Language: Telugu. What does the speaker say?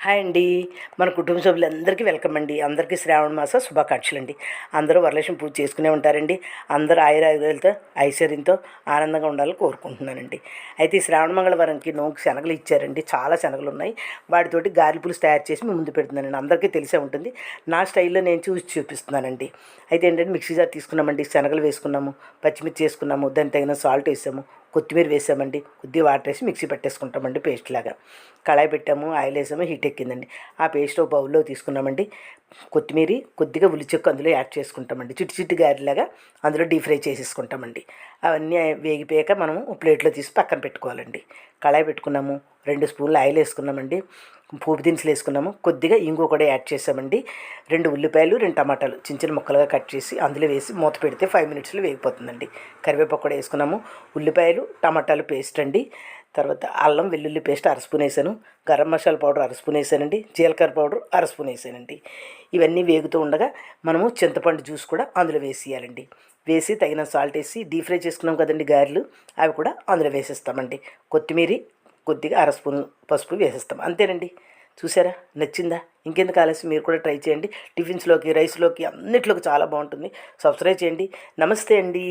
హాయ్ అండి. మన కుటుంబ సభ్యులందరికీ వెల్కమ్ అండి. అందరికీ శ్రావణ మాస శుభాకాంక్షలు అండి. అందరూ వరలక్ష్మి పూజ చేసుకునే ఉంటారండి. అందరూ ఆయురారోగ్యాలతో ఐశ్వర్యంతో ఆనందంగా ఉండాలని కోరుకుంటున్నానండి. అయితే ఈ శ్రావణ మంగళవారంకి నోకు శనగలు ఇచ్చారండి. చాలా శనగలు ఉన్నాయి. వాటితోటి గారెల పులుసు తయారు చేసి మీ ముందు పెడుతున్నానండి. అందరికీ తెలిసే ఉంటుంది. నా స్టైల్లో నేను చూసి చూపిస్తున్నానండి. అయితే ఏంటంటే మిక్సీ జార్ తీసుకున్నామండి. శనగలు వేసుకున్నాము, పచ్చిమిర్చి వేసుకున్నాము, దానికి తగిన సాల్ట్ వేసాము, కొత్తిమీర వేసామండి, కొద్దిగా వాటర్ వేసి మిక్సీ పెట్టేసుకుంటామండి పేస్ట్ లాగా. కళాయి పెట్టాము, ఆయిల్ వేసాము, హీట్ ఎక్కిందండి. ఆ పేస్ట్ ఒక బౌల్లో తీసుకున్నామండి. కొత్తిమీర, కొద్దిగా ఉల్లిచెక్కు అందులో యాడ్ చేసుకుంటామండి. చిట్టి చిట్టి గారెలాగా అందులో డీప్ ఫ్రై చేసేసుకుంటామండి. అవన్నీ వేగిపోయాక మనము ప్లేట్లో తీసి పక్కన పెట్టుకోవాలండి. కళాయి పెట్టుకున్నాము, 2 స్పూన్లు ఆయిల్ వేసుకున్నామండి, పోపు దినుసులు వేసుకున్నాము, కొద్దిగా ఇంగు కూడా యాడ్ చేసామండి. 2 ఉల్లిపాయలు, 2 టమాటాలు చిన్న చిన్న ముక్కలుగా కట్ చేసి అందులో వేసి మూత పెడితే 5 మినిట్స్లో వేగిపోతుందండి. కరివేపాకు కూడా వేసుకున్నాము. ఉల్లిపాయలు, టమాటాలు పేస్ట్ అండి. తర్వాత అల్లం వెల్లుల్లి పేస్ట్ 1/2 స్పూన్ వేసాను. గరం మసాలా పౌడర్ 1/2 స్పూన్ వేసానండి. జీలకర్ర పౌడర్ 1/2 స్పూన్ వేసానండి. ఇవన్నీ వేగుతూ ఉండగా మనము చింతపండు జ్యూస్ కూడా అందులో వేసేయాలండి. వేసి తగిన సాల్ట్ వేసి డీప్ ఫ్రై చేసుకున్నాం కదండి గారెలు, అవి కూడా అందులో వేసేస్తామండి. కొత్తిమీర, కొద్దిగా 1/2 స్పూన్ పసుపు వేసేస్తాం. అంతేనండి. చూసారా, నచ్చిందా? ఇంకెందుకు ఆలస్యం, మీరు కూడా ట్రై చేయండి. టిఫిన్స్లోకి, రైస్లోకి, అన్నిట్లోకి చాలా బాగుంటుంది. సబ్స్క్రైబ్ చేయండి. నమస్తే అండి.